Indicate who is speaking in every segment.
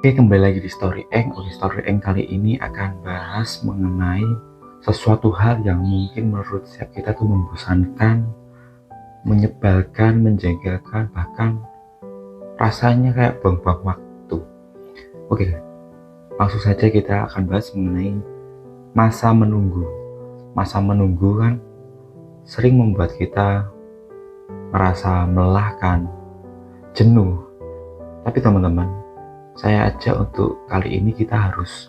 Speaker 1: Oke, kembali lagi di Story Eng. Oke, Story Eng kali ini akan bahas mengenai sesuatu hal yang mungkin menurut siap kita tuh membosankan, menyebalkan, menjengkelkan, bahkan rasanya kayak buang-buang waktu. Oke, langsung saja kita akan bahas mengenai masa menunggu. Masa menunggu kan sering membuat kita merasa melelahkan, jenuh. Tapi teman-teman, saya ajak untuk kali ini kita harus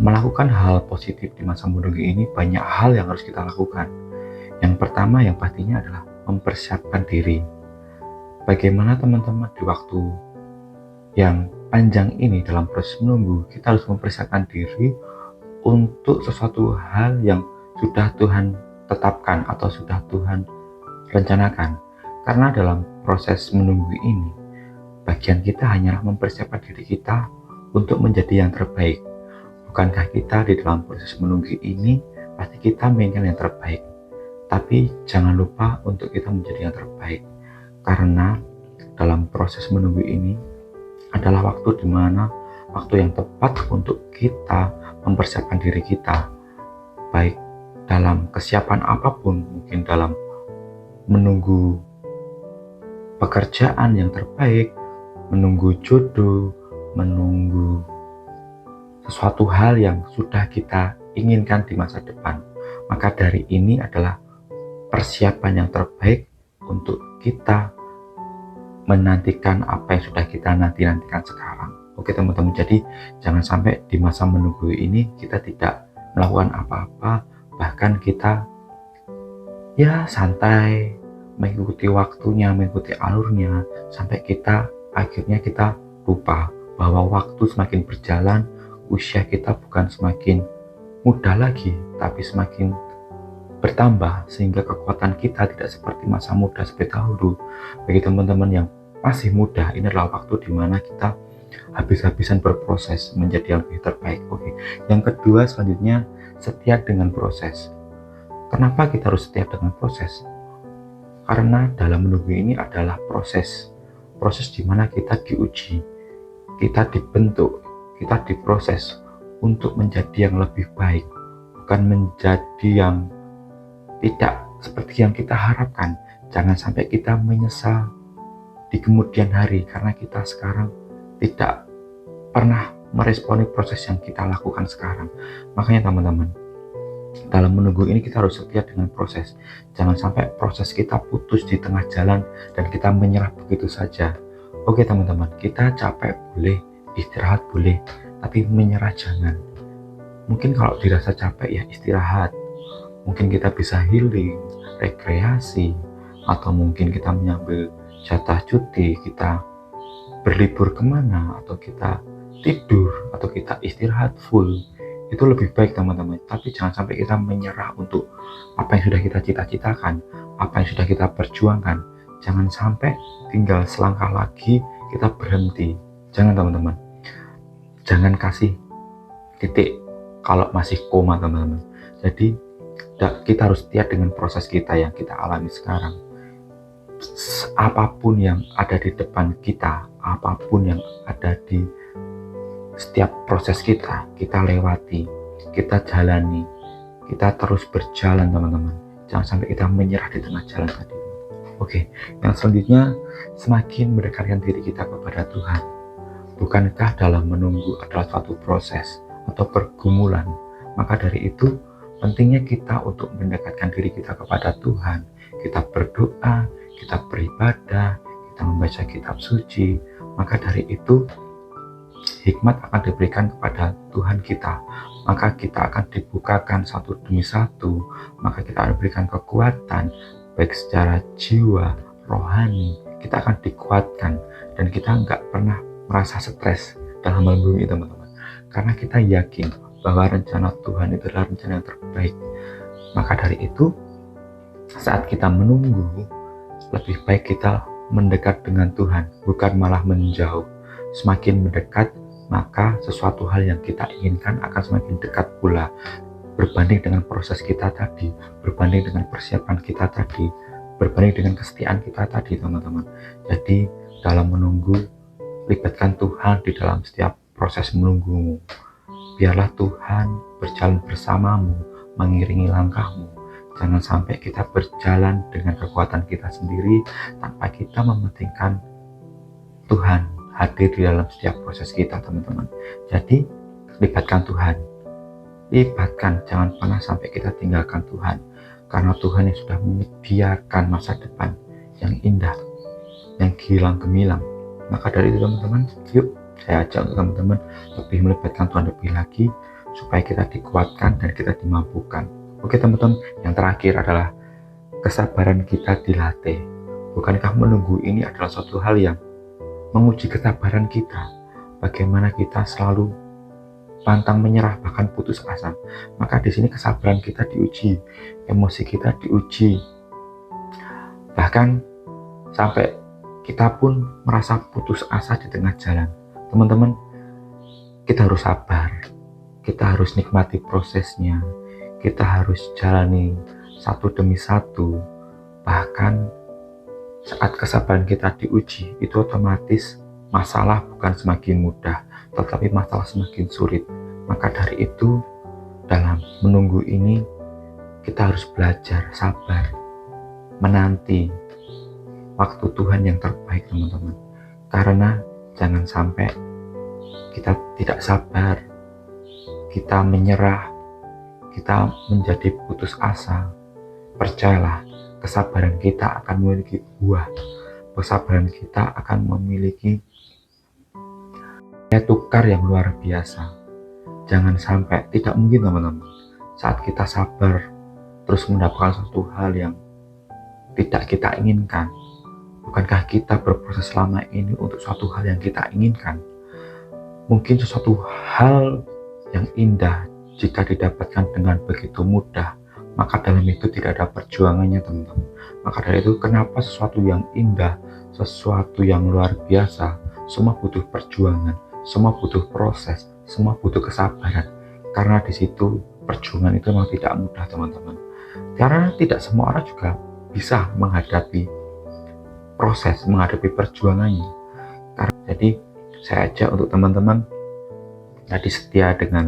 Speaker 1: melakukan hal positif di masa menunggu ini. Banyak hal yang harus kita lakukan. Yang pertama yang pastinya adalah mempersiapkan diri. Bagaimana teman-teman di waktu yang panjang ini dalam proses menunggu, kita harus mempersiapkan diri untuk sesuatu hal yang sudah Tuhan tetapkan atau sudah Tuhan rencanakan. Karena dalam proses menunggu ini, bagian kita hanyalah mempersiapkan diri kita untuk menjadi yang terbaik. Bukankah kita di dalam proses menunggu ini pasti kita menginginkan yang terbaik, tapi jangan lupa untuk kita menjadi yang terbaik. Karena dalam proses menunggu ini adalah waktu di mana waktu yang tepat untuk kita mempersiapkan diri kita, baik dalam kesiapan apapun, mungkin dalam menunggu pekerjaan yang terbaik, menunggu jodoh, menunggu sesuatu hal yang sudah kita inginkan di masa depan. Maka dari ini adalah persiapan yang terbaik untuk kita menantikan apa yang sudah kita nantikan sekarang. Oke teman-teman, jadi jangan sampai di masa menunggu ini kita tidak melakukan apa-apa, bahkan kita ya santai, mengikuti waktunya, mengikuti alurnya, sampai kita akhirnya kita lupa bahwa waktu semakin berjalan, usia kita bukan semakin muda lagi, tapi semakin bertambah, sehingga kekuatan kita tidak seperti masa muda seperti dahulu. Bagi teman-teman yang masih muda, ini adalah waktu di mana kita habis-habisan berproses menjadi yang lebih terbaik. Oke. Yang kedua selanjutnya, setia dengan proses. Kenapa kita harus setia dengan proses? Karena dalam menunggu ini adalah proses di mana kita diuji, kita dibentuk, kita diproses untuk menjadi yang lebih baik, bukan menjadi yang tidak seperti yang kita harapkan. Jangan sampai kita menyesal di kemudian hari karena kita sekarang tidak pernah meresponi proses yang kita lakukan sekarang. Makanya teman-teman, dalam menunggu ini kita harus setia dengan proses. Jangan sampai proses kita putus di tengah jalan dan kita menyerah begitu saja. Oke teman-teman, kita capek boleh, istirahat boleh, tapi menyerah jangan. Mungkin kalau dirasa capek ya istirahat. Mungkin kita bisa healing, rekreasi, atau mungkin kita mengambil jatah cuti, kita berlibur kemana, atau kita tidur, atau kita istirahat full. Itu lebih baik teman-teman. Tapi jangan sampai kita menyerah untuk apa yang sudah kita cita-citakan, apa yang sudah kita perjuangkan. Jangan sampai tinggal selangkah lagi kita berhenti. Jangan teman-teman. Jangan kasih titik kalau masih koma teman-teman. Jadi kita harus setia dengan proses kita yang kita alami sekarang. Apapun yang ada di depan kita, apapun yang ada di setiap proses kita lewati, kita jalani, kita terus berjalan teman-teman. Jangan sampai kita menyerah di tengah jalan tadi. Oke, yang selanjutnya, semakin mendekatkan diri kita kepada Tuhan. Bukankah dalam menunggu adalah suatu proses atau pergumulan? Maka dari itu pentingnya kita untuk mendekatkan diri kita kepada Tuhan. Kita berdoa, kita beribadah, kita membaca kitab suci. Maka dari itu hikmat akan diberikan kepada Tuhan kita. Maka kita akan dibukakan satu demi satu. Maka kita akan diberikan kekuatan, baik secara jiwa, rohani. Kita akan dikuatkan dan kita nggak pernah merasa stres dalam menunggu teman-teman. Karena kita yakin bahwa rencana Tuhan itu adalah rencana yang terbaik. Maka dari itu, saat kita menunggu, lebih baik kita mendekat dengan Tuhan, bukan malah menjauh. Semakin mendekat, maka sesuatu hal yang kita inginkan akan semakin dekat pula. Berbanding dengan proses kita tadi, berbanding dengan persiapan kita tadi, berbanding dengan kesetiaan kita tadi teman-teman. Jadi dalam menunggu Libatkan Tuhan di dalam setiap proses menunggumu. Biarlah Tuhan berjalan bersamamu, mengiringi langkahmu. Jangan sampai kita berjalan dengan kekuatan kita sendiri tanpa kita mementingkan Tuhan hadir di dalam setiap proses kita, teman-teman. Jadi, libatkan Tuhan. Libatkan, jangan pernah sampai kita tinggalkan Tuhan. Karena Tuhan yang sudah menyediakan masa depan yang indah, yang gilang gemilang. Maka dari itu, teman-teman, yuk saya ajak untuk teman-teman lebih melibatkan Tuhan lebih lagi supaya kita dikuatkan dan kita dimampukan. Oke teman-teman, yang terakhir adalah kesabaran kita dilatih. Bukankah menunggu ini adalah suatu hal yang menguji kesabaran kita? Bagaimana kita selalu pantang menyerah bahkan putus asa. Maka di sini kesabaran kita diuji, emosi kita diuji. Bahkan sampai kita pun merasa putus asa di tengah jalan. Teman-teman, kita harus sabar, kita harus nikmati prosesnya, kita harus jalani satu demi satu. Bahkan saat kesabaran kita diuji, itu otomatis masalah bukan semakin mudah, tetapi masalah semakin sulit. Maka dari itu, dalam menunggu ini, kita harus belajar sabar, menanti waktu Tuhan yang terbaik, teman-teman. Karena jangan sampai kita tidak sabar, kita menyerah, kita menjadi putus asa. Percayalah, kesabaran kita akan memiliki buah. Kesabaran kita akan memiliki nilai tukar yang luar biasa. Jangan sampai, tidak mungkin teman-teman, saat kita sabar terus mendapatkan suatu hal yang tidak kita inginkan. Bukankah kita berproses selama ini untuk suatu hal yang kita inginkan? Mungkin sesuatu hal yang indah jika didapatkan dengan begitu mudah, maka dalam itu tidak ada perjuangannya, teman-teman. Maka dari itu, kenapa sesuatu yang indah, sesuatu yang luar biasa, semua butuh perjuangan, semua butuh proses, semua butuh kesabaran. Karena di situ perjuangan itu memang tidak mudah, teman-teman. Karena tidak semua orang juga bisa menghadapi proses, menghadapi perjuangannya. Jadi saya ajak untuk teman-teman tadi setia dengan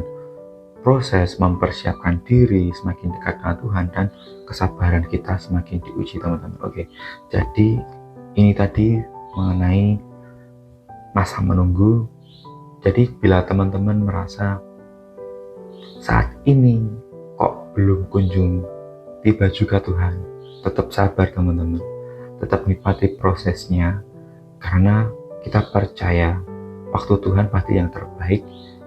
Speaker 1: proses, mempersiapkan diri semakin dekat dengan Tuhan, dan kesabaran kita semakin diuji, teman-teman. Oke, jadi ini tadi mengenai masa menunggu. Jadi bila teman-teman merasa saat ini kok belum kunjung tiba juga Tuhan, tetap sabar teman-teman, tetap nikmati prosesnya, karena kita percaya waktu Tuhan pasti yang terbaik.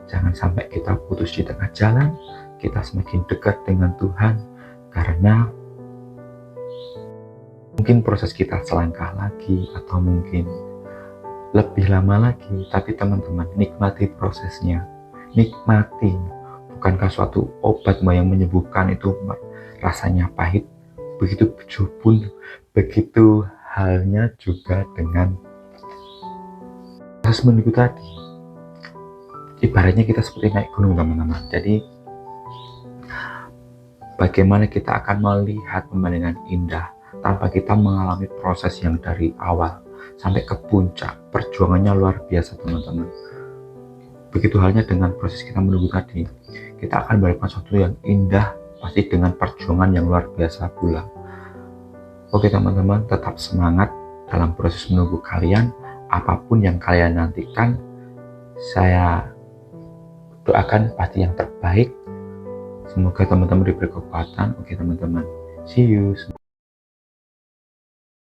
Speaker 1: Jangan sampai kita putus di tengah jalan, kita semakin dekat dengan Tuhan, karena mungkin proses kita selangkah lagi atau mungkin lebih lama lagi, tapi teman-teman nikmati prosesnya, nikmati. Bukankah suatu obat yang menyembuhkan itu rasanya pahit? Begitu halnya juga dengan proses menunggu tadi. Ibaratnya kita seperti naik gunung, teman-teman. Jadi bagaimana kita akan melihat pemandangan indah tanpa kita mengalami proses yang dari awal sampai ke puncak. Perjuangannya luar biasa, teman-teman. Begitu halnya dengan proses kita menunggu tadi, kita akan mendapatkan sesuatu yang indah, pasti dengan perjuangan yang luar biasa pula. Oke teman-teman, tetap semangat dalam proses menunggu kalian. Apapun yang kalian nantikan, saya doakan pasti yang terbaik. Semoga teman-teman diberi kekuatan. Oke teman-teman, see you.